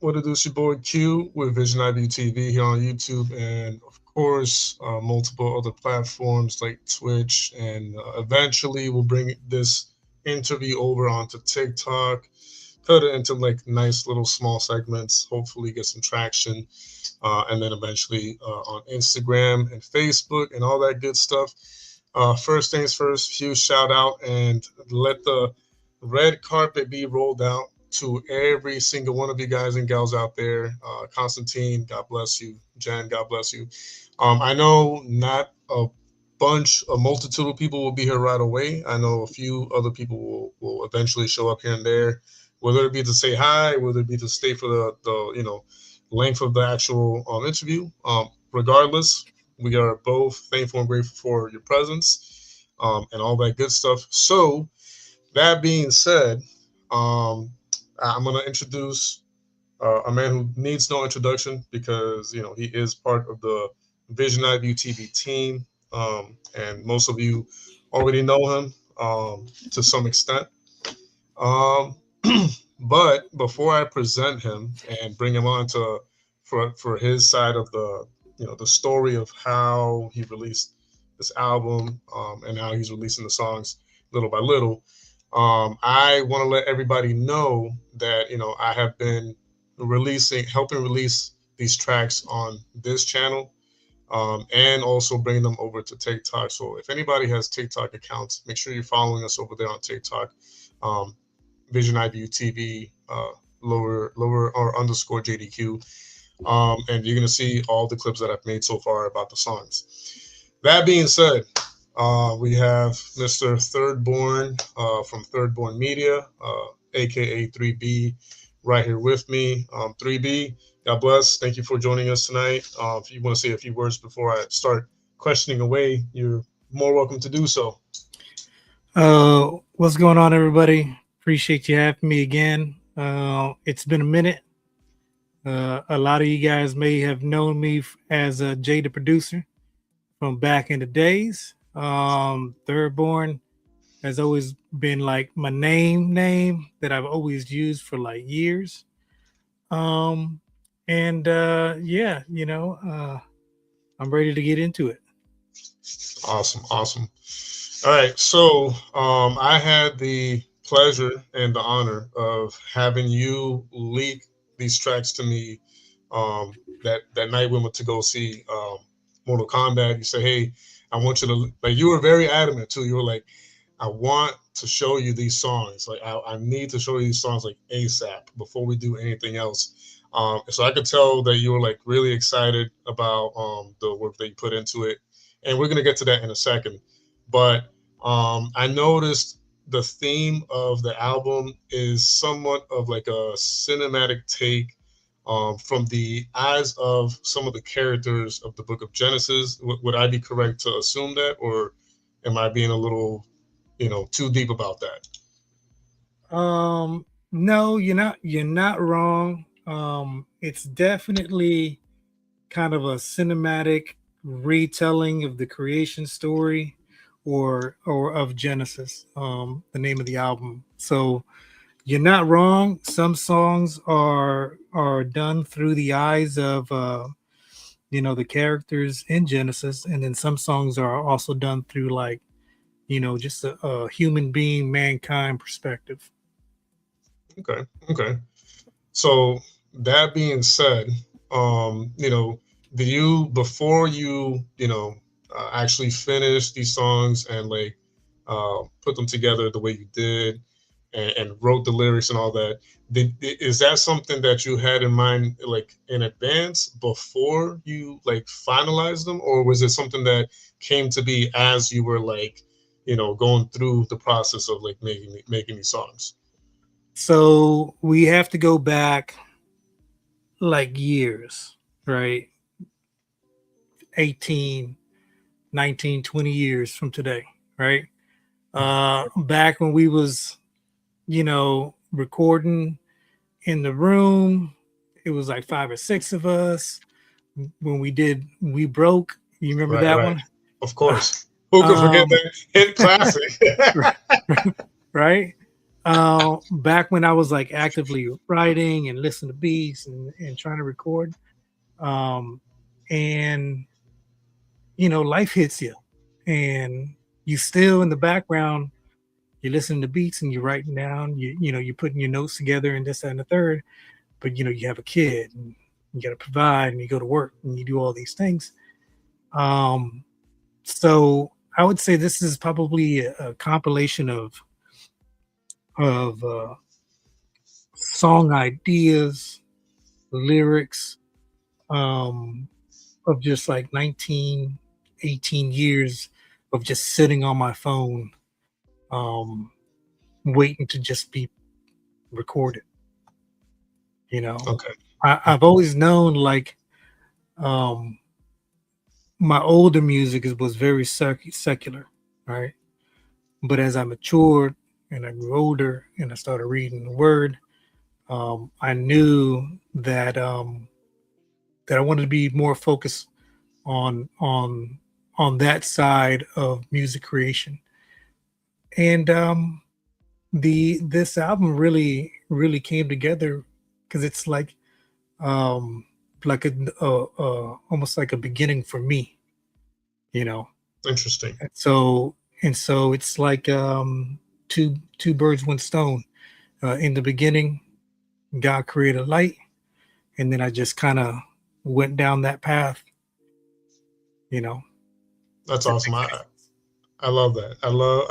what it is, your boy Q with Vision IView TV here on YouTube, and of course, multiple other platforms like Twitch. And eventually, we'll bring this interview over onto TikTok, cut it into like nice little small segments, hopefully get some traction, and then eventually on Instagram and Facebook and all that good stuff. First things first, huge shout out and let the red carpet be rolled out to every single one of you guys and gals out there. Constantine, God bless you. Jen, God bless you. I know not a multitude of people will be here right away. I know a few other people will eventually show up here and there, whether it be to say hi, whether it be to stay for the length of the actual interview. Regardless, we are both thankful and grateful for your presence and all that good stuff. So that being said, I'm going to introduce a man who needs no introduction because, he is part of the Vision IView TV team. And most of you already know him to some extent. But before I present him and bring him on for his side of the story of how he released this album and how he's releasing the songs little by little, I want to let everybody know that I have been helping release these tracks on this channel, and also bringing them over to TikTok. So if anybody has TikTok accounts, make sure you're following us over there on TikTok, Vision IView TV, lower or underscore JDQ, and you're gonna see all the clips that I've made so far about the songs. That being said, we have Mr. 3RDBORN from 3RDBORN Media, aka 3B, right here with me. 3B, God bless. Thank you for joining us tonight. If you want to say a few words before I start questioning away, you're more welcome to do so. What's going on, everybody? Appreciate you having me again. It's been a minute. A lot of you guys may have known me as Jay the producer from back in the days. 3RDBORN has always been like my name that I've always used for like years. I'm ready to get into it. Awesome. All right, so I had the pleasure and the honor of having you leak these tracks to me that night we went to go see Mortal Kombat. You said, hey, I want you to, like, you were very adamant too. You were like, I want to show you these songs. Like, I need to show you these songs like ASAP before we do anything else. So I could tell that you were like really excited about the work that you put into it. And we're going to get to that in a second. But I noticed the theme of the album is somewhat of like a cinematic take from the eyes of some of the characters of the book of Genesis. Would I be correct to assume that, or am I being a little, too deep about that? No, you're not wrong. It's definitely kind of a cinematic retelling of the creation story or of Genesis, the name of the album. So you're not wrong. Some songs are done through the eyes of the characters in Genesis, and then some songs are also done through like just a human being, mankind perspective. Okay. So that being said, did you, before you actually finish these songs and like put them together the way you did and wrote the lyrics and all that, is that something that you had in mind like in advance before you like finalized them, or was it something that came to be as you were like going through the process of like making these songs? So we have to go back like years, right? 18, 19, 20 years from today, right? Back when we was, recording in the room, it was like 5 or 6 of us. When we broke, you remember that one? Of course. Who could forget that hit classic? Right. Back when I was like actively writing and listening to beats and trying to record, um, and life hits you, and you still in the background, you're listening to beats and you're writing down, you're putting your notes together and this, that, and the third. But you have a kid and you got to provide and you go to work and you do all these things. Um, so I would say this is probably a compilation of song ideas, lyrics, um, of just like 19, 18 years of just sitting on my phone, um, waiting to just be recorded. You know, Okay. I've always known like, um, my older music was very secular, right? But as I matured and I grew older and I started reading the word, I knew that I wanted to be more focused on on on that side of music creation. And the this album really came together because it's like almost like a beginning for me, you know. Interesting. And so it's like, two birds, one stone. In the beginning, God created light, and then I just kind of went down that path, you know. That's Does that awesome. make I love that. I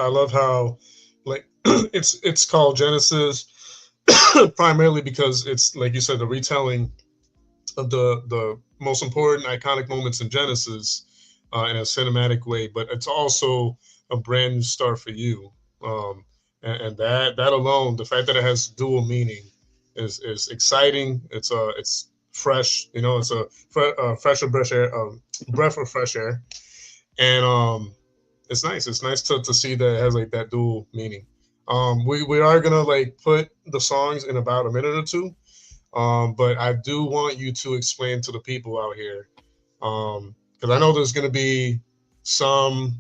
love how like it's called Genesis primarily because it's like you said the retelling of the most important iconic moments in Genesis in a cinematic way, but it's also a brand new start for you. And that alone, the fact that it has dual meaning is exciting. It's fresh. It's a fresher breath air, breath of fresh air, and it's nice. It's nice to see that it has like that dual meaning. We are gonna like put the songs in about a minute or two, but I do want you to explain to the people out here, because I know there's going to be some,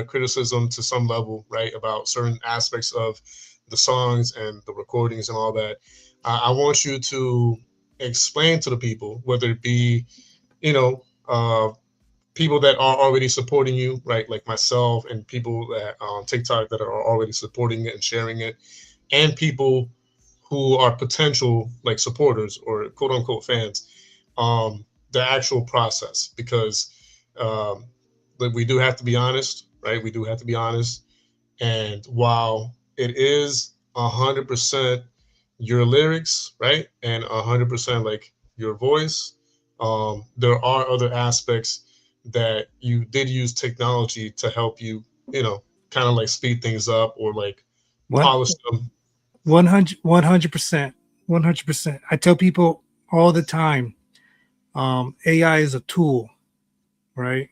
criticism to some level, right, about certain aspects of the songs and the recordings and all that. I want you to explain to the people, whether it be, you know, people that are already supporting you, right, like myself, and people that on TikTok that are already supporting it and sharing it, and people who are potential like supporters or quote unquote fans, the actual process, because um, we do have to be honest, right? We do have to be honest. And while it is 100% your lyrics, right, and 100% like your voice, there are other aspects that you did use technology to help you, kind of like speed things up or like one polish them. 100%, 100%. I tell people all the time, AI is a tool, right?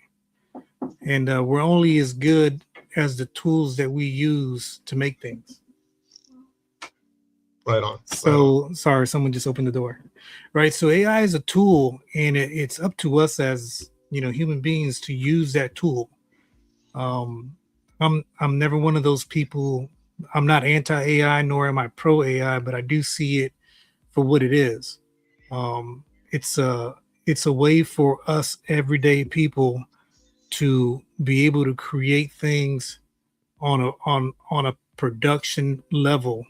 And we're only as good as the tools that we use to make things. Right on, right on. So sorry, someone just opened the door. Right. So AI is a tool, and it's up to us as human beings to use that tool. Um, I'm never one of those people. I'm not anti AI nor am I pro AI, but I do see it for what it is. Um, it's a way for us everyday people to be able to create things on a production level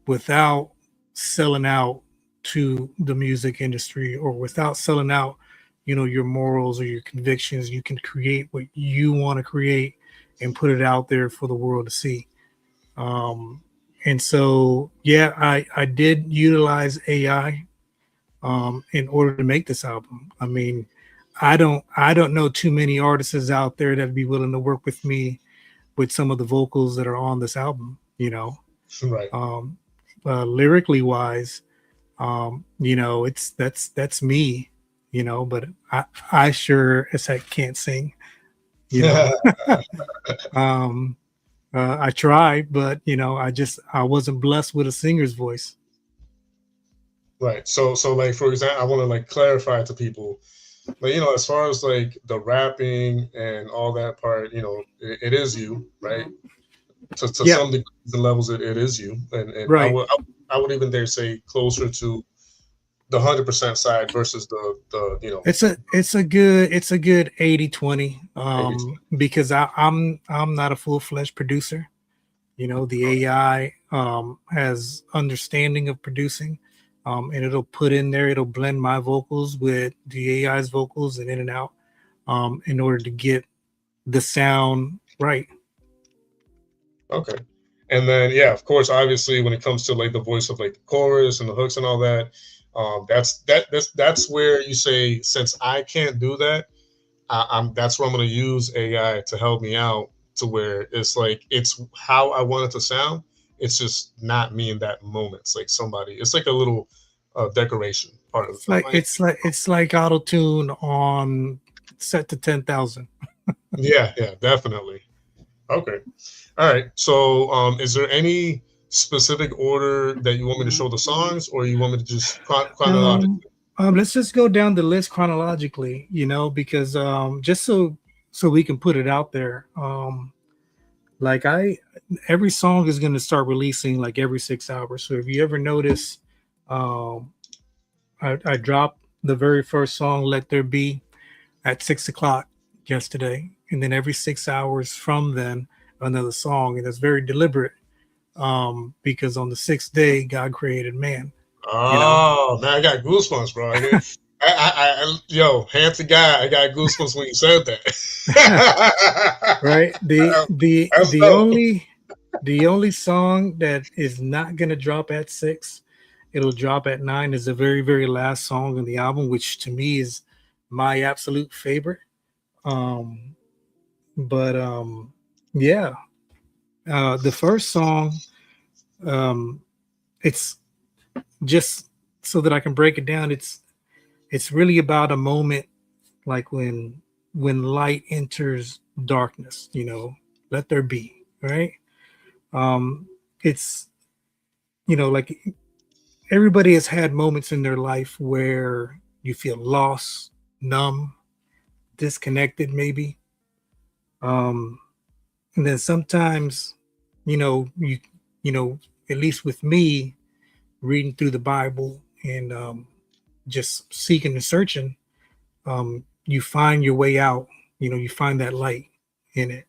without selling out to the music industry or without selling out your morals or your convictions. You can create what you want to create and put it out there for the world to see. um, and so yeah, I did utilize AI, in order to make this album. I mean, I don't know too many artists out there that'd be willing to work with me with some of the vocals that are on this album, Right. um, lyrically wise. It's that's me, but I sure as heck can't sing, you know. um, I try, but I wasn't blessed with a singer's voice. Right. So like for example, I want to like clarify to people, like as far as like the rapping and all that part, it is you, right? to Yeah, some degrees and levels, it is you, and right. I would even dare say closer to the 100% side versus the It's a good 80-20. 80. Because I'm not a full-fledged producer. The AI has understanding of producing, and it'll put in there, it'll blend my vocals with the AI's vocals and in and out, in order to get the sound right. Okay. And then yeah, of course, obviously when it comes to like the voice of like the chorus and the hooks and all that, that's where you say, since I can't do that, that's where I'm going to use AI to help me out, to where it's like it's how I want it to sound. It's just not me in that moment. It's like somebody. It's like a little decoration part of the It's film. like it's like auto tune on set to 10,000. Yeah, yeah, definitely. Okay. All right. So, is there any specific order that you want me to show the songs, or you want me to just Um, chronologically? let's just go down the list chronologically, because just so we can put it out there. Like every song is going to start releasing like every 6 hours. So if you ever notice, um, I dropped the very first song, "Let There Be," at 6 o'clock yesterday, and then every 6 hours from then another song, and it's very deliberate, because on the sixth day God created man. You know, Oh man, I got goosebumps, bro. Yo, hand to God, I got goosebumps when you said that. right? The the That's the dope. only the only song that is not gonna drop at 6, it'll drop at 9, is the very, very last song on the album, which to me is my absolute favorite. Um, but yeah, the first song, um, it's just so that I can break it down. It's really about a moment like when light enters darkness. Let there be, right. It's like everybody has had moments in their life where you feel lost, numb, disconnected, maybe. um and then sometimes, you you know at least with me, reading through the Bible and just seeking and searching, you find your way out. You find that light in it.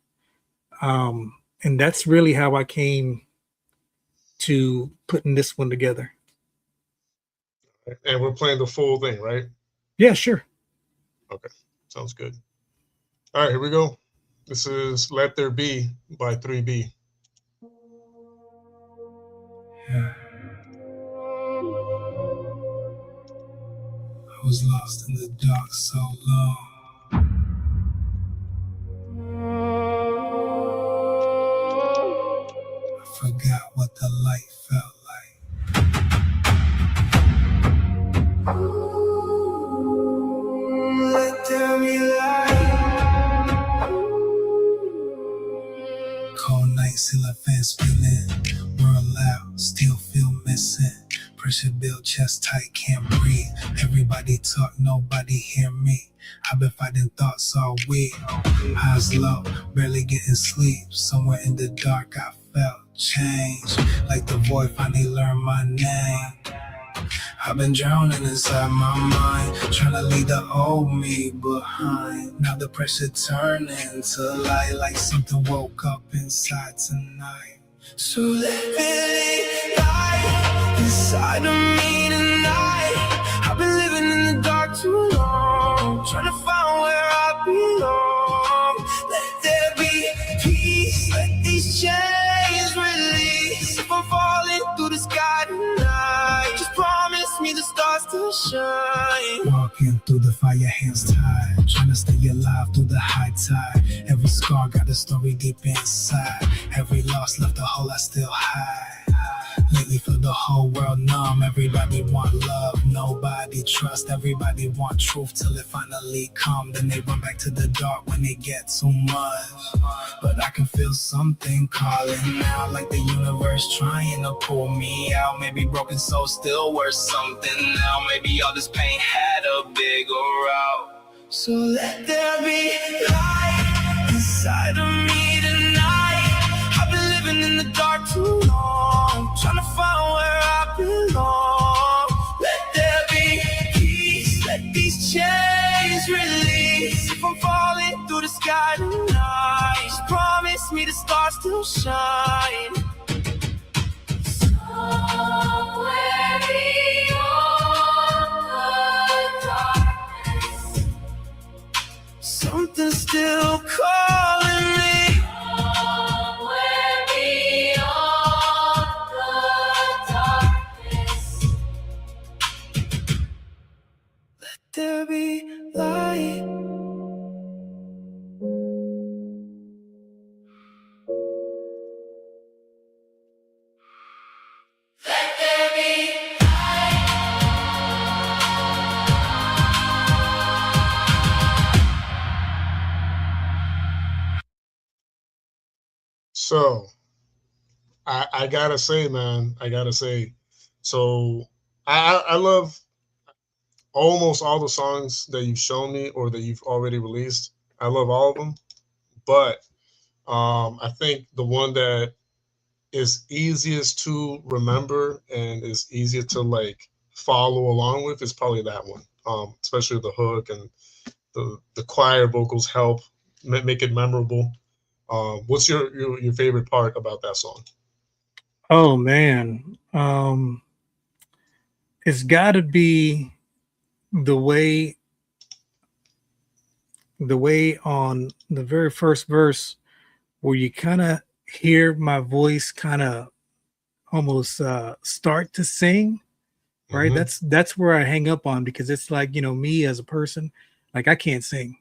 And that's really how I came to putting this one together. And we're playing the full thing, right? Yeah, sure. Okay, sounds good. All right, here we go. This is "Let There Be" by 3B. Yeah. I was lost in the dark so long. I forgot what the light felt like. Let there be light. Cold nights, till I fast feeling. World loud, still feel missing. Pressure build, chest tight, can't breathe. Everybody talk, nobody hear me. I've been fighting thoughts all week. Eyes low, barely getting sleep. Somewhere in the dark I felt change. Like the void finally learned my name. I've been drowning inside my mind, trying to leave the old me behind. Now the pressure turning to light, like something woke up inside tonight. So let me light inside of me tonight. I've been living in the dark too long, trying to find where I belong. Let there be peace, let these chains release. If I'm falling through the sky tonight, just promise me the stars to shine. Walking through the fire, hands tied, trying to stay alive through the high tide. Every scar got a story deep inside. Every loss left a hole I still hide. Lately feel the whole world numb. Everybody want love, nobody trust. Everybody want truth till it finally come. Then they run back to the dark when it gets too much. But I can feel something calling out, like the universe trying to pull me out. Maybe broken soul still worth something now. Maybe all this pain had a bigger route. So let there be light inside of me tonight. I've been living guiding light. Promise me the stars still shine. Somewhere beyond the darkness, something's still calling me. Somewhere beyond the darkness, let there be light. So I gotta say, man, I gotta say, so I love almost all the songs that you've shown me or that you've already released. I love all of them, but I think the one that is easiest to remember and is easier to like follow along with is probably that one. Especially the hook and the choir vocals help make it memorable. What's your favorite part about that song? Oh man, it's got to be the way on the very first verse where you kind of hear my voice kind of almost start to sing, right? Mm-hmm. That's where I hang up on, because it's like, me as a person, like I can't sing.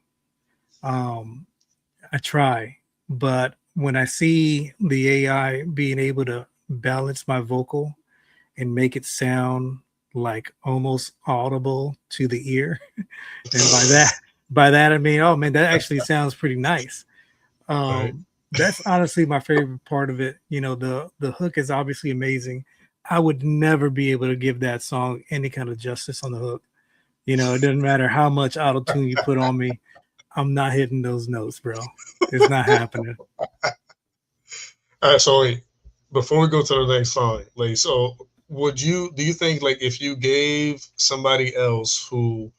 I try, but when I see the AI being able to balance my vocal and make it sound like almost audible to the ear, and by that I mean, oh man, that actually sounds pretty nice. Right. That's honestly my favorite part of it. The hook is obviously amazing. I would never be able to give that song any kind of justice on the hook. It doesn't matter how much auto tune you put on me. I'm not hitting those notes, bro. It's not happening. All right, so wait, before we go to the next song, like, so do you think like if you gave somebody else who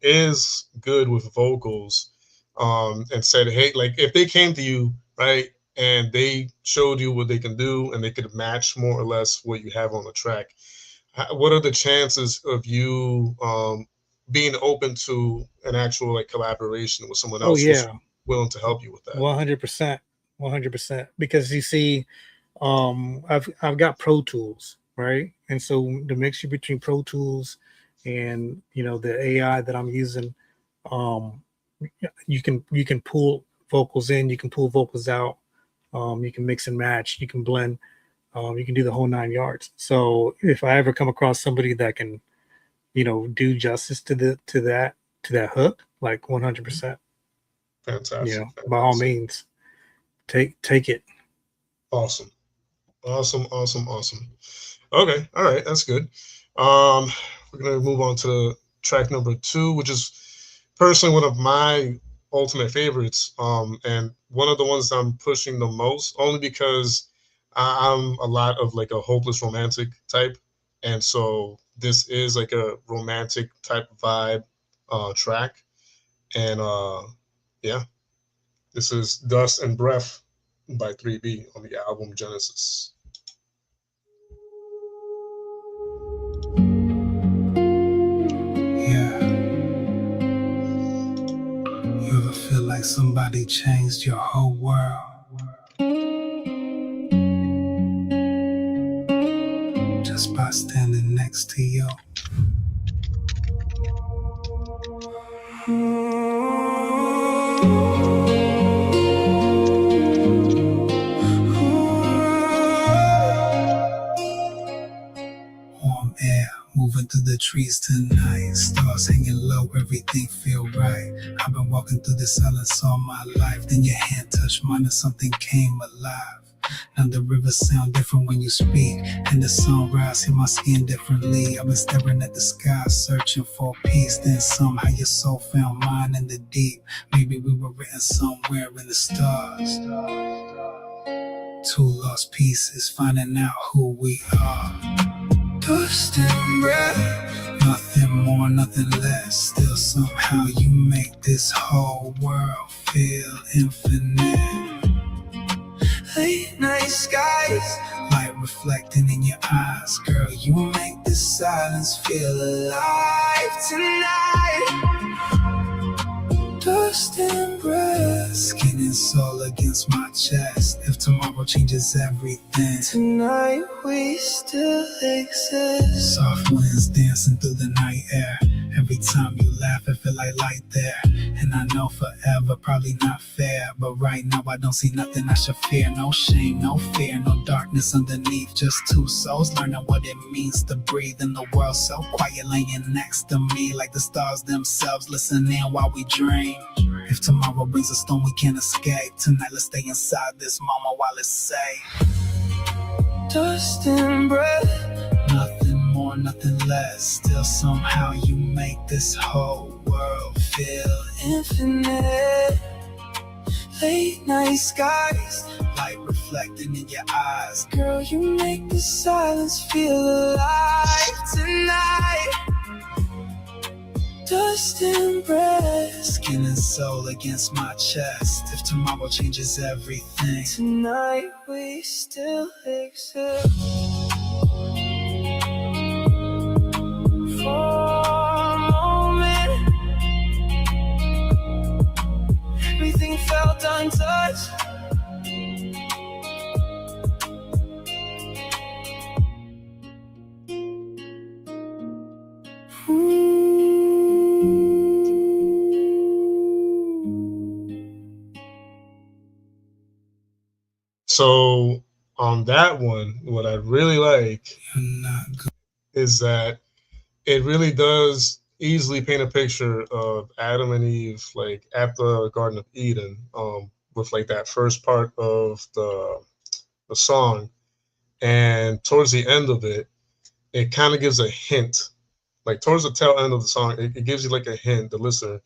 is good with vocals, and said, hey, like if they came to you, right, and they showed you what they can do and they could match more or less what you have on the track, what are the chances of you being open to an actual like collaboration with someone Oh else who's yeah, willing to help you with that? 100%, 100%. Because you see, I've got Pro Tools, right? And so the mixture between Pro Tools and the AI that I'm using, um, you can pull vocals in, you can pull vocals out, you can mix and match, you can blend, you can do the whole 9 yards. So if I ever come across somebody that can do justice to that hook, like 100%, Fantastic, by all fantastic. means, take it. Awesome. Awesome, awesome, awesome. Okay, all right, that's good. Um, we're gonna move on to track number two, which is personally one of my ultimate favorites, and one of the ones I'm pushing the most, only because I'm a lot of like a hopeless romantic type, and so this is like a romantic type vibe track, and yeah, this is "Dust and Breath" by 3B on the album Genesis. Yeah, you ever feel like somebody changed your whole world just by standing next to you? Warm air moving through the trees tonight. Stars hanging low, everything feel right. I've been walking through the silence all my life. Then your hand touched mine and something came alive. Now the rivers sound different when you speak, and the sunrise hit my skin differently. I've been staring at the sky, searching for peace. Then somehow your soul found mine in the deep. Maybe we were written somewhere in the stars. Two lost pieces, finding out who we are. Dust and breath, nothing Nothing more, nothing less. Still somehow you make this whole world feel infinite. Late night skies, light reflecting in your eyes. Girl, you make the silence feel alive tonight. Dust and breath, skin and soul against my chest. If tomorrow changes everything, tonight we still exist. Soft winds dancing through the night air. Every time you laugh, I feel like light there. And I know forever, probably not fair. But right now I don't see nothing I should fear. No shame, no fear, no darkness underneath. Just two souls learning what it means to breathe in the world so quiet, laying next to me like the stars themselves, listening while we dream. If tomorrow brings a storm we can't escape, tonight let's stay inside this moment while it's safe. Dust and breath, nothing more, nothing less. Still somehow you make this whole world feel infinite. Late night skies, light reflecting in your eyes. Girl, you make the silence feel alive tonight. Dust and breath, skin and soul against my chest. If tomorrow changes everything, tonight we still exist. For a moment, everything felt untouched. So on that one, what I really like is that it really does easily paint a picture of Adam and Eve, like at the Garden of Eden, with like that first part of the song, and towards the end of it, it kind of gives a hint, like towards the tail end of the song, it gives you like a hint, the listener,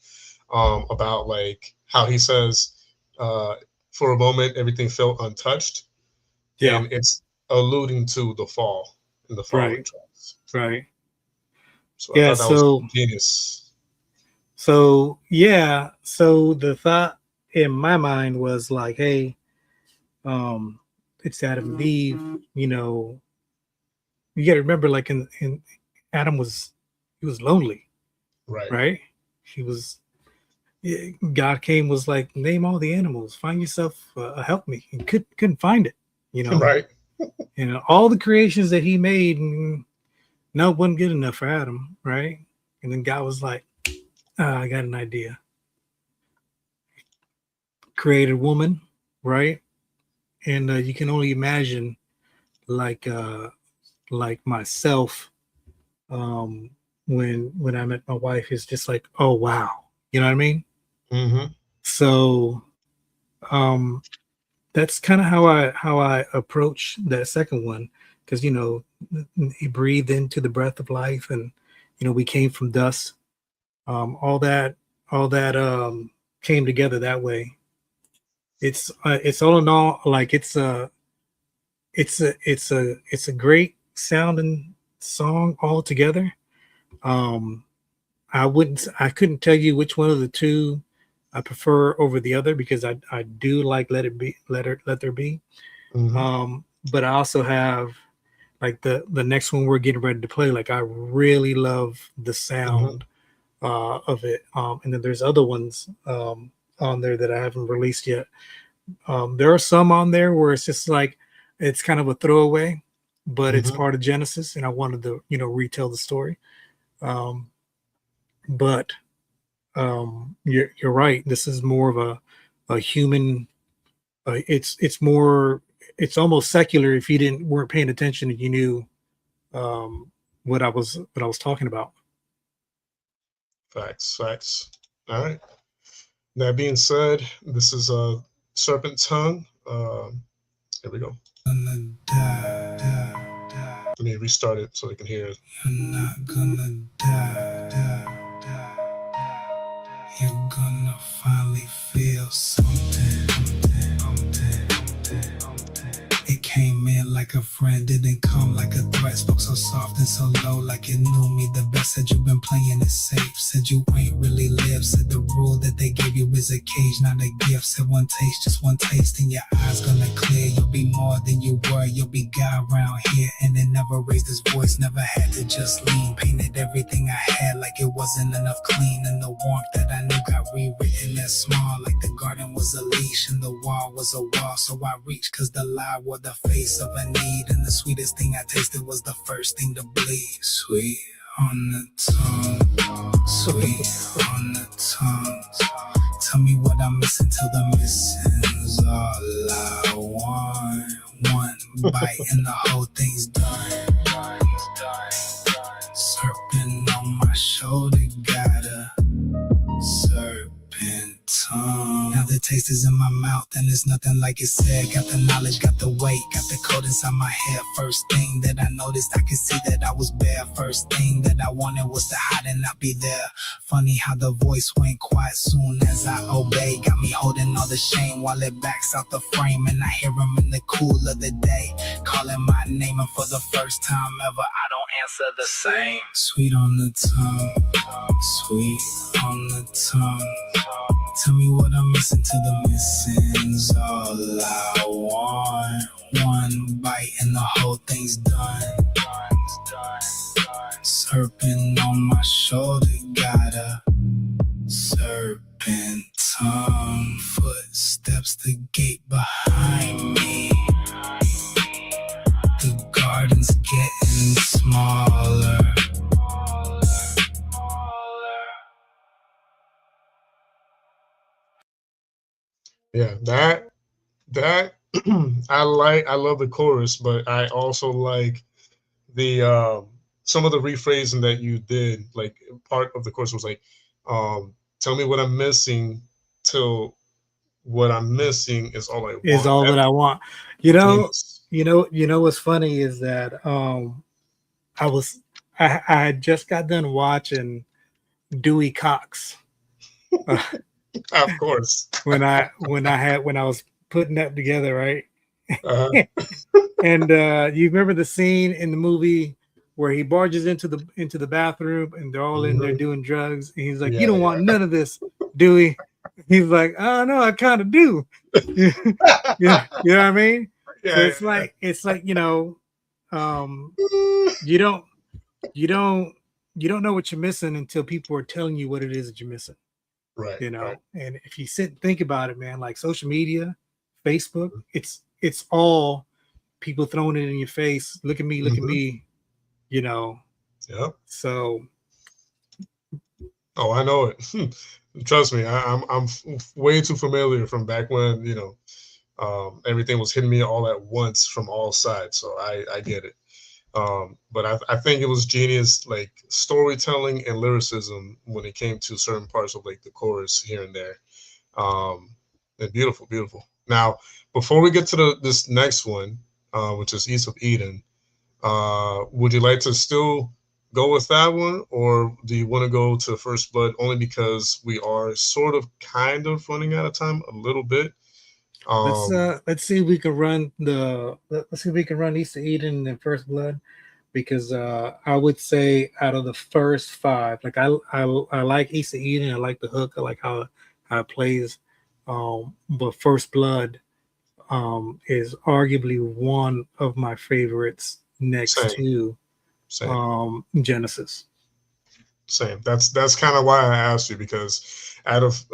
about like how he says, for a moment everything felt untouched, Yeah. and it's alluding to the fall in the following tracks. Right. So Yeah, I thought that was genius. So yeah, so the thought in my mind was like, hey, it's Adam and Eve, you know. You gotta remember, like in Adam he was lonely, right? He was, God came, was like, name all the animals, find yourself a help me, and couldn't find it, you know. Right. You know, all the creations that he made, no, wasn't good enough for Adam, right? And then God was like, I got an idea. Created woman, right? And you can only imagine, like myself, when I met my wife, is just like, oh wow, you know what I mean? Mm-hmm. So that's kind of how I approach that second one, because you know, he breathed into the breath of life, and you know, we came from dust. All that came together that way. It's all in all, like it's a great sounding song altogether. I couldn't tell you which one of the two I prefer over the other, because I do like Let There Be. Mm-hmm. But I also have like the next one we're getting ready to play. Like I really love the sound of it. And then there's other ones on there that I haven't released yet. There are some on there where it's just like, it's kind of a throwaway, but it's part of Genesis, and I wanted to, you know, retell the story. But you're right. This is more of a human. It's more. It's almost secular if you weren't paying attention and you knew what I was talking about. Facts. All right. That being said, this is a Serpent Tongue. Here we go. Let me restart it so they can hear it. You're not gonna die. You're gonna finally feel something. It came in like like a friend, didn't come like a threat. Spoke so soft and so low, like you knew me the best. Said you been playing it safe, said you ain't really lived. Said the rule that they gave you is a cage, not a gift. Said one taste, just one taste, and your eyes gonna clear. You'll be more than you were, you'll be God around here. And it never raised his voice, never had to just lean. Painted everything I had like it wasn't enough clean. And the warmth that I knew got rewritten as small, like the garden was a leash and the wall was a wall. So I reached, cause the lie was the face of a need. And the sweetest thing I tasted was the first thing to bleed. Sweet on the tongue, sweet on the tongue. Tell me what I'm missing till the missing's all I want. One bite and the whole thing's done. Serpent on my shoulder, got a serpent tongue. Now the taste is in my mouth and it's nothing like it said. Got the knowledge, got the weight, got the code inside my head. First thing that I noticed, I could see that I was bare. First thing that I wanted was to hide and not be there. Funny how the voice went quiet soon as I obeyed. Got me holding all the shame while it backs out the frame. And I hear him in the cool of the day, calling my name, and for the first time ever, I don't answer the same. Sweet on the tongue, sweet on the tongue. Tell me what I'm missing till the missing's all I want. One bite and the whole thing's done. Serpent on my shoulder, got a serpent tongue. Footsteps, the gate behind me. The garden's getting smaller. Yeah, that I love the chorus, but I also like the some of the rephrasing that you did. Like part of the chorus was like, tell me what I'm missing till what I'm missing is all I want. Is all that I want. You know what's funny is that I had just got done watching Dewey Cox. Of course. when I was putting that together, right? Uh-huh. And you remember the scene in the movie where he barges into the bathroom and they're all in there doing drugs, and he's like, "You don't want none of this, Dewey." He's like, "Oh no, I kind of do." You know what I mean? Yeah, so it's like you don't know what you're missing until people are telling you what it is that you're missing. right. And if you sit and think about it, man, like social media, Facebook, it's all people throwing it in your face. Look at me, look at me, Yeah. So Oh, I know it. Trust me, I'm way too familiar from back when everything was hitting me all at once from all sides. So I get it. But I think it was genius, like storytelling and lyricism when it came to certain parts of like the chorus here and there. And beautiful, beautiful. Now, before we get to this next one, which is East of Eden, would you like to still go with that one, or do you want to go to First Blood? Only because we are sort of kind of running out of time a little bit. Let's see if we can run East of Eden and First Blood, because I would say out of the first five, like I like East of Eden, I like the hook, I like how it plays, but First Blood is arguably one of my favorites next to Genesis. Same. That's kind of why I asked you, because out of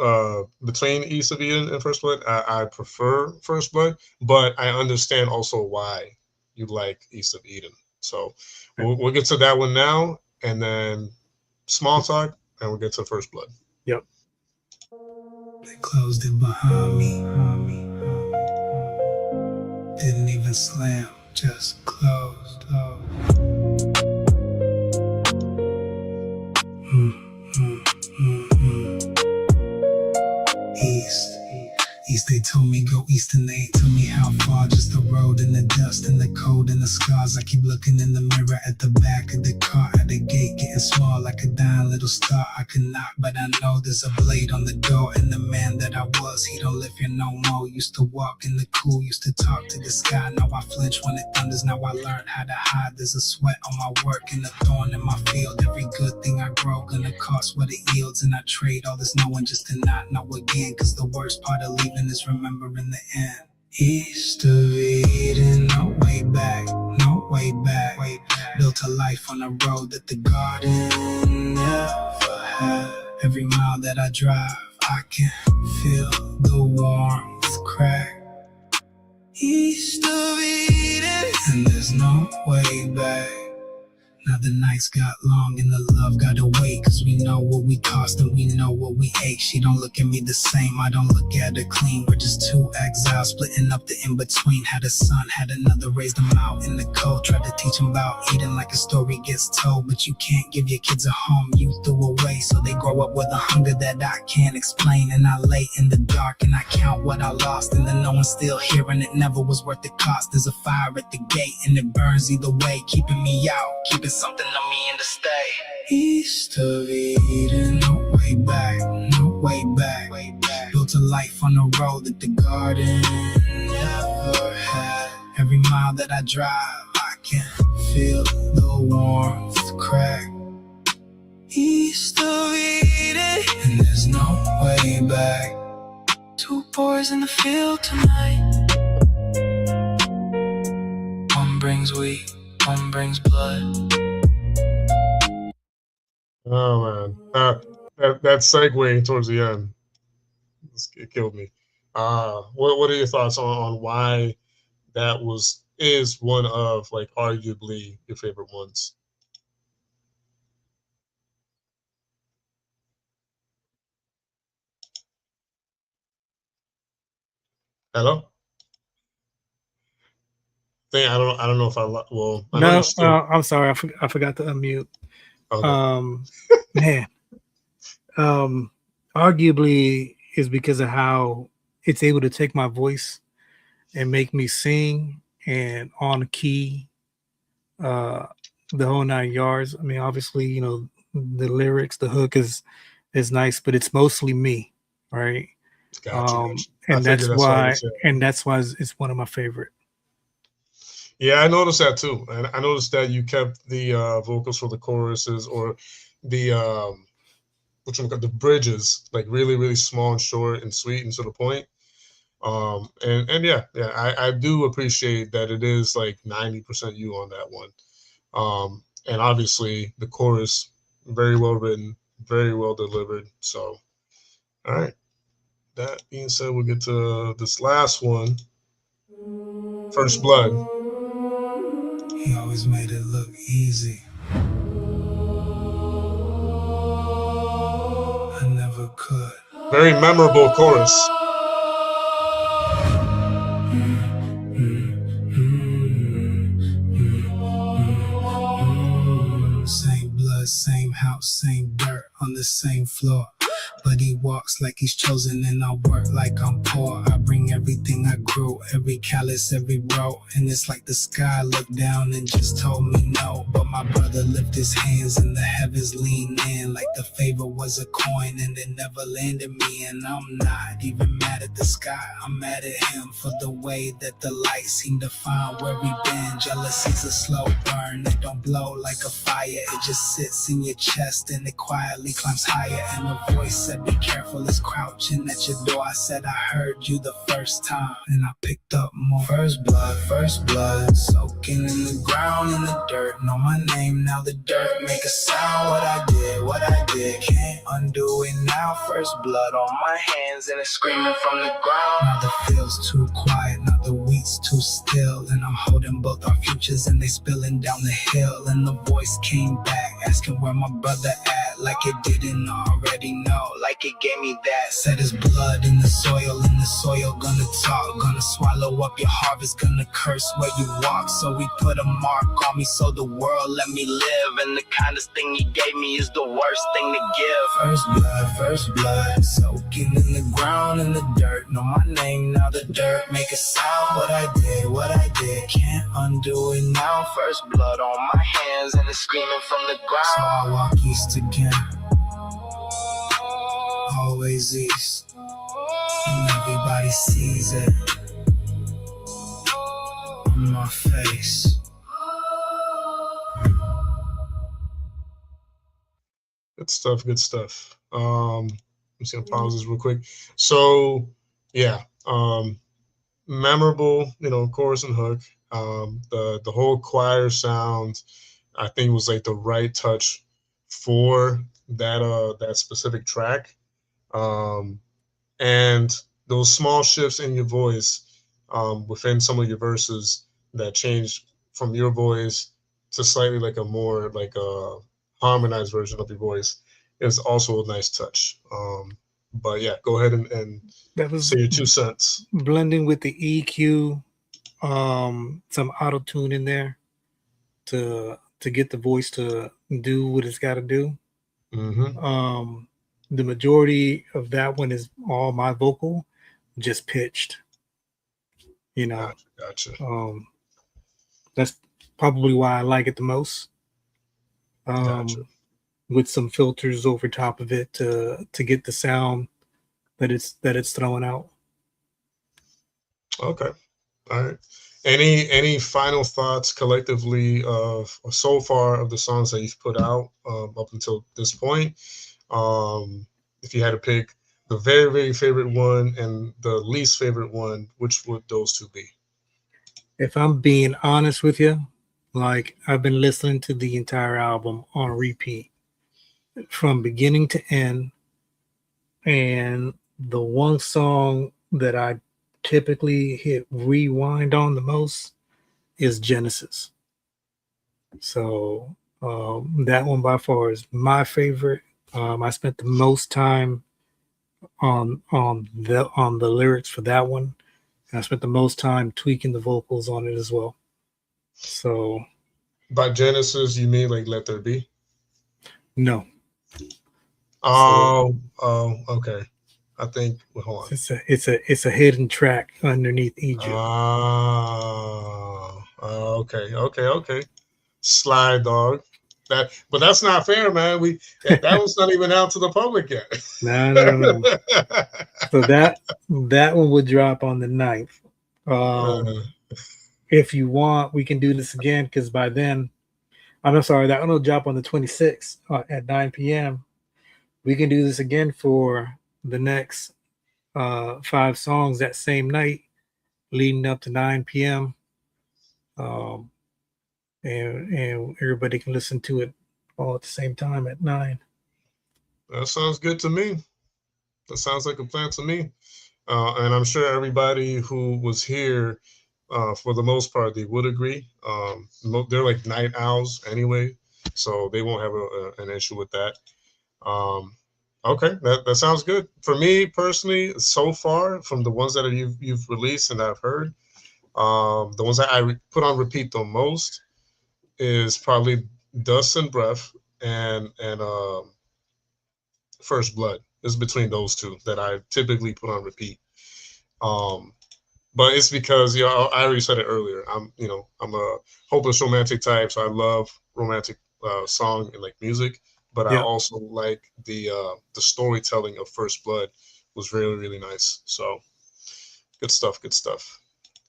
between East of Eden and First Blood, I prefer First Blood, but I understand also why you like East of Eden. So we'll get to that one now, and then small talk, and we'll get to First Blood. Yep. They closed it behind me. Didn't even slam, just closed. East, they told me go east, and they ain't told me how far. Just the road and the dust and the cold and the scars. I keep looking in the mirror at the back of the car, at the gate getting small like a dying little star. I could knock, but I know there's a blade on the door, and the man that I was, he don't if you're no more. Used to walk in the cool, used to talk to the sky. Now I flinch when it thunders, now I learned how to hide. There's a sweat on my work and a thorn in my field. Every good thing I grow gonna cost what it yields. And I trade all this knowing just to not know again. Cause the worst part of leaving is remembering the end. East of Eden, no way back, no way back. Built a life on a road that the garden never had. Every mile that I drive, I can feel the warmth crack. East of Eden, and there's no way back. Now the nights got long and the love gotta wait. Cause we know what we cost and we know what we ate. She don't look at me the same, I don't look at her clean. We're just two exiles splitting up the in-between. Had a son, had another, raised them out in the cold. Tried to teach them about eating like a story gets told. But you can't give your kids a home you threw away. So they grow up with a hunger that I can't explain. And I lay in the dark and I count what I lost. And then no one's still here and it never was worth the cost. There's a fire at the gate and it burns either way. Keeping me out, keeping something on me in the stay. East of Eden, no way back, no way back. Built a life on a road that the garden never had. Every mile that I drive, I can feel the warmth crack. East of Eden, and there's no way back. Two boys in the field tonight. One brings wheat, one brings blood. Oh man, that segue towards the end, it killed me. What are your thoughts on why that is one of like arguably your favorite ones? Hello. I don't know if well, I know No, you're still. I'm sorry, I forgot to unmute. Okay. Man, arguably is because of how it's able to take my voice and make me sing and on key, the whole 9 yards. I mean, obviously, you know, the lyrics, the hook is nice, but it's mostly me, right? Gotcha. And that's why it's one of my favorite. Yeah, I noticed that too, and I noticed that you kept the vocals for the choruses or the the bridges like really really small and short and sweet and to the point. And yeah, I do appreciate that it is like 90% you on that one. And obviously the chorus very well written, very well delivered. So, all right. That being said, we'll get to this last one. First Blood. He always made it look easy. I never could. Very memorable chorus. Same blood, same house, same dirt on the same floor. But he walks like he's chosen and I work like I'm poor. I bring everything I grew, every callus, every row. And it's like the sky looked down and just told me no. But my brother lifted his hands and the heavens leaned in like the favor was a coin and it never landed me. And I'm not even mad at the sky, I'm mad at him for the way that the light seemed to find where we been. Jealousy's a slow burn, it don't blow like a fire. It just sits in your chest and it quietly climbs higher. And a voice said be careful, it's crouching at your door. I said I heard you the first time and I picked up more. First blood, soaking in the ground in the dirt. Know my name, now the dirt make a sound. What I did, can't undo it now. First blood on my hands and it's screaming from the ground. Now the field's too quiet, now the wheat's too still. And I'm holding both our futures and they spilling down the hill. And the voice came back, asking where my brother at. Like it didn't already know, like it gave me that. Said his blood in the soil gonna talk. Gonna swallow up your harvest, gonna curse where you walk. So he put a mark on me so the world let me live. And the kindest thing he gave me is the worst thing to give. First blood, soaking in the ground in the dirt. Know my name, now the dirt make a sound. What I did, can't undo it now. First blood on my hands and it's screaming from the ground. So I walk east again, always east. And everybody sees it on my face. Good stuff. Good stuff. Let me see. I'll pause this real quick. So, yeah, memorable. Chorus and hook. The whole choir sound, I think, was like the right touch for that specific track. Um, and those small shifts in your voice within some of your verses that changed from your voice to slightly like a more like a harmonized version of your voice is also a nice touch. But yeah, go ahead and That was say your 2 cents. blending with the EQ, some auto tune in there to get the voice to do what it's got to do. Mm-hmm. The majority of that one is all my vocal, just pitched. Gotcha. That's probably why I like it the most. Gotcha. With some filters over top of it to get the sound that it's throwing out. Okay. All right. Any final thoughts collectively of so far of the songs that you've put out up until this point? If you had to pick the very, very favorite one and the least favorite one, which would those two be? If I'm being honest with you, like I've been listening to the entire album on repeat from beginning to end, and the one song that I typically hit rewind on the most is Genesis. So that one by far is my favorite. I spent the most time on the lyrics for that one. And I spent the most time tweaking the vocals on it as well. So By Genesis, you mean like Let There Be? no. Okay. I think. Well, hold on. It's a hidden track underneath Egypt. Okay. Slide Dog. But that's not fair, man. That one's not even out to the public yet. No. So that one would drop on the 9th. If you want, we can do this again because by then, I'm sorry, that one will drop on the 26th at 9 p.m. We can do this again for the next 5 songs that same night, leading up to 9 p.m. And everybody can listen to it all at the same time at 9. That sounds good to me. That sounds like a plan to me. And I'm sure everybody who was here, for the most part, they would agree. They're like night owls anyway, so they won't have an issue with that. Okay, that sounds good. For me personally, so far, from the ones that you've released and I've heard, the ones that I put on repeat the most is probably Dust and Breath and First Blood. Is between those two that I typically put on repeat. But it's because I already said it earlier. I'm a hopeless romantic type, so I love romantic song and like music. But I also like the storytelling of First Blood was really, really nice. So good stuff.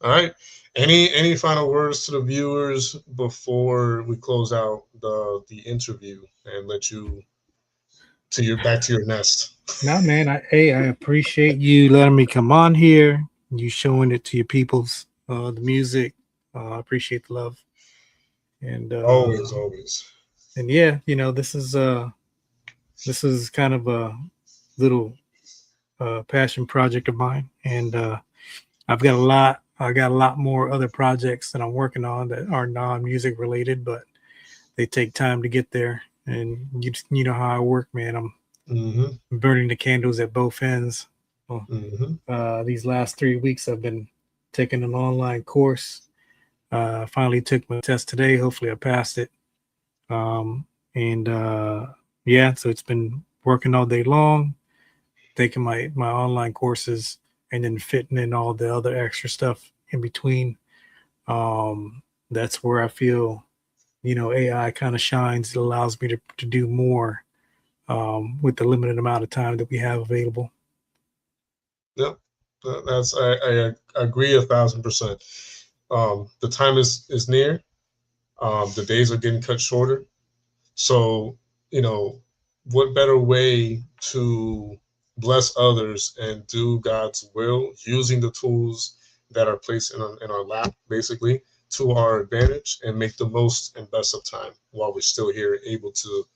All right. Any final words to the viewers before we close out the interview and let you back to your nest? No, man. I appreciate you letting me come on here. You showing it to your peoples, the music. I appreciate the love. And Always. And yeah, this is kind of a little passion project of mine, and I got a lot more other projects that I'm working on that are non-music related, but they take time to get there. And you know how I work, man. I'm burning the candles at both ends. These last 3 weeks, I've been taking an online course. Finally took my test today. Hopefully, I passed it. So it's been working all day long, taking my online courses, and then fitting in all the other extra stuff in between. That's where I feel, AI kind of shines. It allows me to do more with the limited amount of time that we have available. Yep. That's I agree 1,000%. The time is near. The days are getting cut shorter. So, you know, what better way to bless others and do God's will using the tools that are placed in our lap, basically, to our advantage and make the most and best of time while we're still here, able to,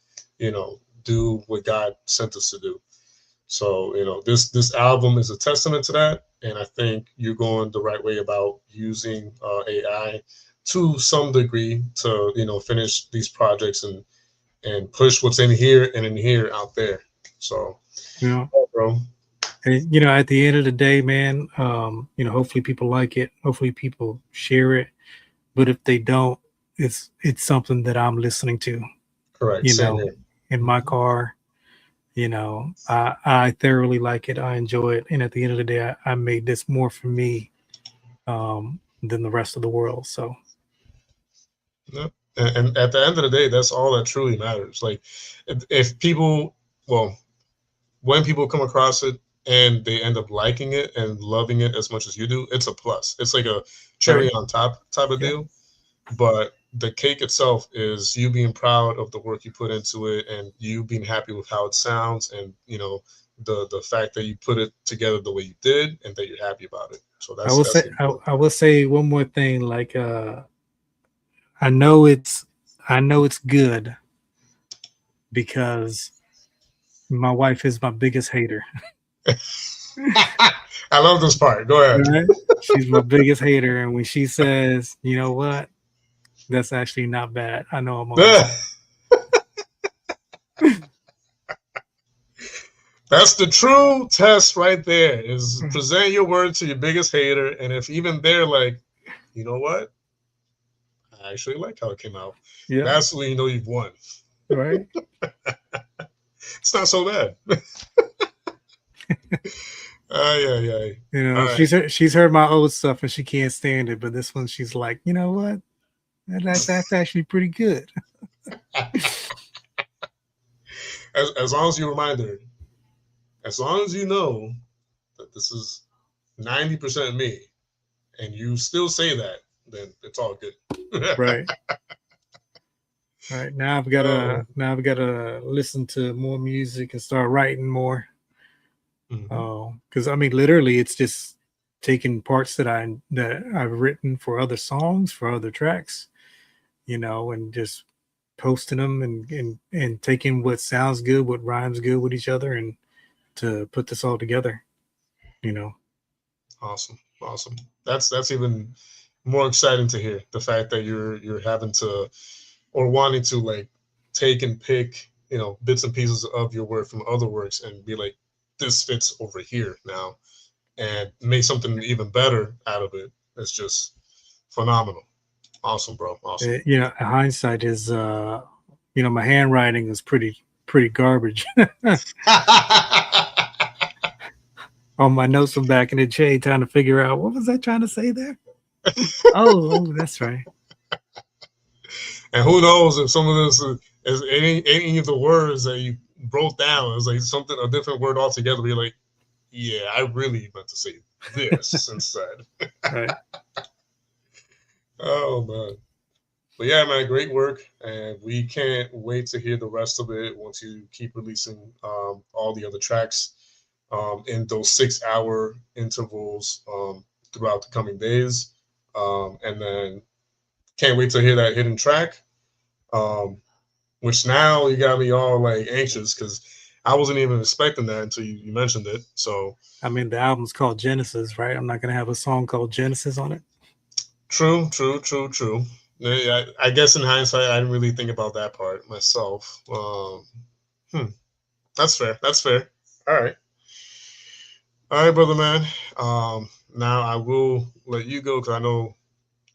do what God sent us to do. So, this album is a testament to that, and I think you're going the right way about using AI to some degree to finish these projects and push what's in here and in here out there. So, You know, bro, and at the end of the day, man, hopefully people like it. Hopefully people share it. But if they don't, it's something that I'm listening to. correct. You Same know, here. in my car. I thoroughly like it. I enjoy it. And at the end of the day, I made this more for me than the rest of the world. So, Yep. And at the end of the day, that's all that truly matters. Like, if people, well, when people come across it and they end up liking it and loving it as much as you do, it's a plus. It's like a cherry right. on top type of Yeah. deal. But the cake itself is you being proud of the work you put into it and you being happy with how it sounds and the fact that you put it together the way you did and that you're happy about it. So I that's will say, the I, important I will say one more thing. Like, I know it's, I know it's good because my wife is my biggest hater. I love this part. Go ahead. Right? She's my biggest hater, and when she says, "You know what? That's actually not bad," I know I'm on. That's the true test right there is present your word to your biggest hater. And if even they're like, you know what? I actually like how it came out. Yeah. That's when you know you've won. Right. It's not so bad. Yeah. All right. She's heard my old stuff and she can't stand it, but this one she's like, you know what? That's actually pretty good. As long as you remind her, as long as you know that this is 90% me, and you still say that, then it's all good. Right. All right. Now I've gotta listen to more music and start writing more. Because I mean, literally, it's just taking parts that I've written for other songs, for other tracks, and just posting them and taking what sounds good, what rhymes good with each other, and to put this all together. Awesome. That's even more exciting to hear. The fact that you're having to or wanting to like take and pick, bits and pieces of your work from other works and be like, this fits over here now and make something even better out of it. It's just phenomenal. Awesome, bro. Awesome. Hindsight is my handwriting is pretty garbage. On my notes from back in the day, trying to figure out what was I trying to say there. Oh, that's right. And who knows if some of this is any of the words that you broke down is like a different word altogether. You're like, yeah, I really meant to say this instead. Right. Oh man. But yeah, man, great work, and we can't wait to hear the rest of it once you keep releasing all the other tracks in those 6-hour intervals throughout the coming days, and then can't wait to hear that hidden track, which now you got me all like anxious because I wasn't even expecting that until you mentioned it. So I mean, the album's called Genesis, right? I'm not gonna have a song called Genesis on it. True. Yeah, I guess in hindsight, I didn't really think about that part myself. That's fair. All right, brother man. Now I will let you go because I know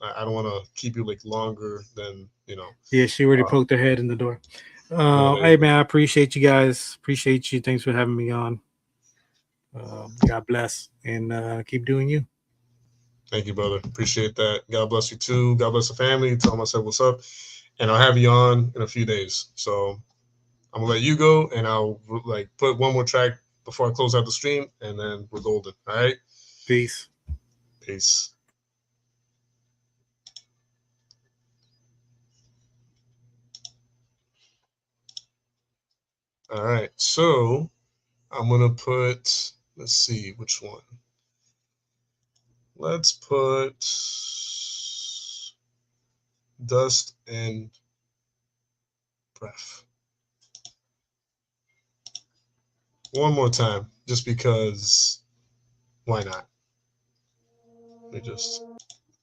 I don't want to keep you like longer than Yeah, she already poked her head in the door. Hey man, I appreciate you guys. Appreciate you. Thanks for having me on. God bless and keep doing you. Thank you, brother. Appreciate that. God bless you too. God bless the family. Tell them I said what's up, and I'll have you on in a few days. So I'm gonna let you go, and I'll like put one more track before I close out the stream, and then we're golden. All right. Peace. Peace. All right, so I'm gonna put. Let's see which one. Let's put dust and breath. One more time, just because. Why not? Let me just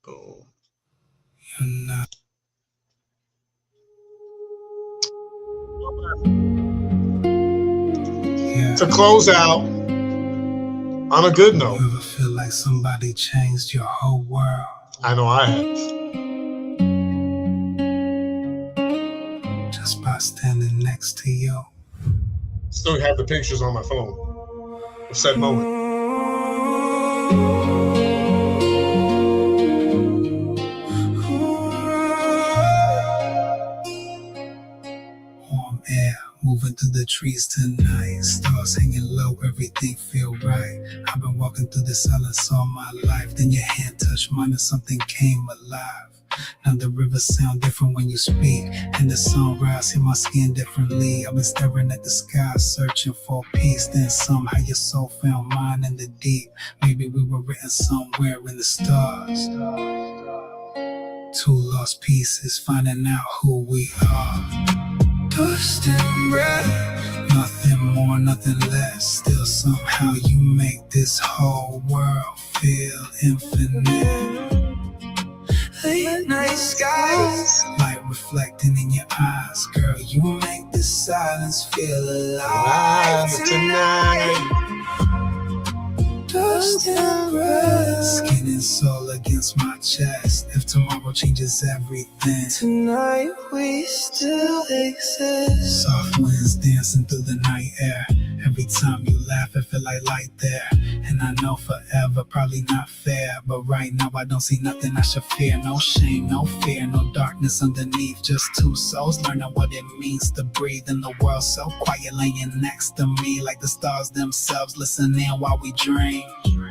boom. You're not. Yeah. To close out on a good note. You ever feel like somebody changed your whole world? I know I have. Just by standing next to you. Still have the pictures on my phone of said moment. Warm air moving through the trees tonight. Stars hanging low, everything feel right. I've been walking through the silence all my life. Then your hand touched mine and something came alive. Now the rivers sound different when you speak, and the sunrise hit my skin differently. I've been staring at the sky, searching for peace. Then somehow your soul found mine in the deep. Maybe we were written somewhere in the stars. Two lost pieces, finding out who we are. Dust and breath, nothing more, nothing less. Still somehow you make this whole world feel infinite. Late night skies, light reflecting in your eyes. Girl, you make the silence feel alive tonight. Dust and breath, skin and soul against my chest. If tomorrow changes everything, tonight we still exist. Soft winds dancing through the night air. Every time you laugh, I feel like light there. And I know forever, probably not fair. But right now I don't see nothing I should fear. No shame, no fear, no darkness underneath. Just two souls learning what it means to breathe in the world so quiet, laying next to me like the stars themselves, listening while we dream.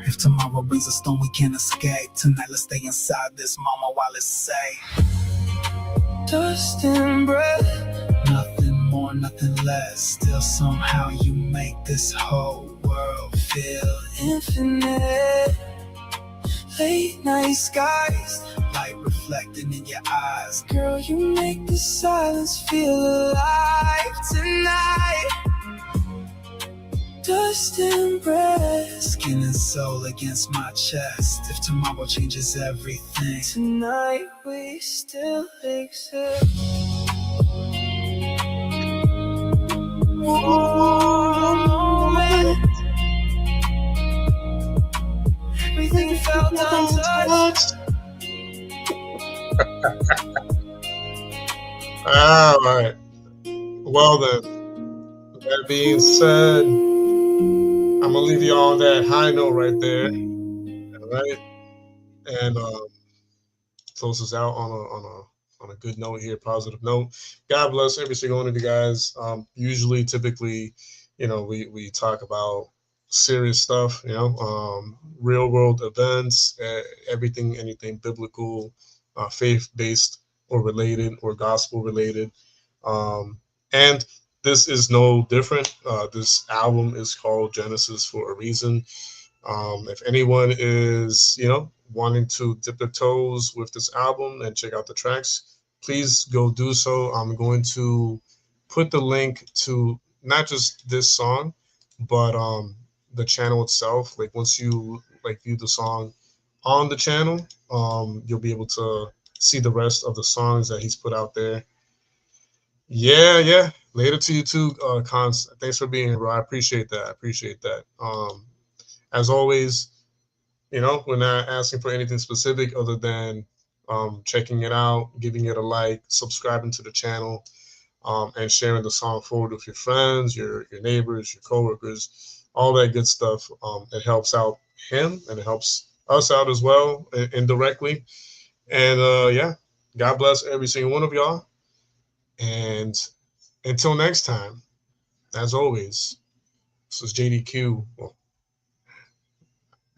If tomorrow brings a storm we can't escape, tonight let's stay inside this moment while it's safe. Dust and breath, nothing more, nothing less. Still somehow you make this whole world feel infinite. Late night skies, light reflecting in your eyes. Girl, you make the silence feel alive tonight. Dust and breath, skin and soul against my chest. If tomorrow changes everything, tonight we still exist. Everything felt untouched. All right. Well then, that being said, I'm gonna leave you on that high note right there. All right, and close us out on a good note here, positive note. God bless every single one of you guys. Usually, typically, we talk about serious stuff, real world events, everything, anything biblical, faith based or related or gospel related. And this is no different. This album is called Genesis for a reason. If anyone is, wanting to dip their toes with this album and check out the tracks, please go do so. I'm going to put the link to not just this song, but the channel itself. Like once you view the song on the channel, you'll be able to see the rest of the songs that he's put out there. Yeah. Later to you too, Cons. Thanks for being here, bro. I appreciate that. As always, we're not asking for anything specific other than checking it out, giving it a like, subscribing to the channel, and sharing the song forward with your friends, your neighbors, your coworkers, all that good stuff. It helps out him and it helps us out as well indirectly. And yeah, God bless every single one of y'all. And until next time, as always, this is JDQ. Well,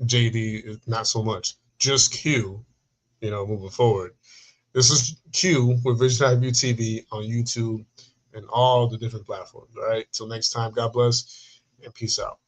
JD, not so much. Just Q, moving forward. This is Q with Vision Eye View TV on YouTube and all the different platforms. All right. Till next time, God bless and peace out.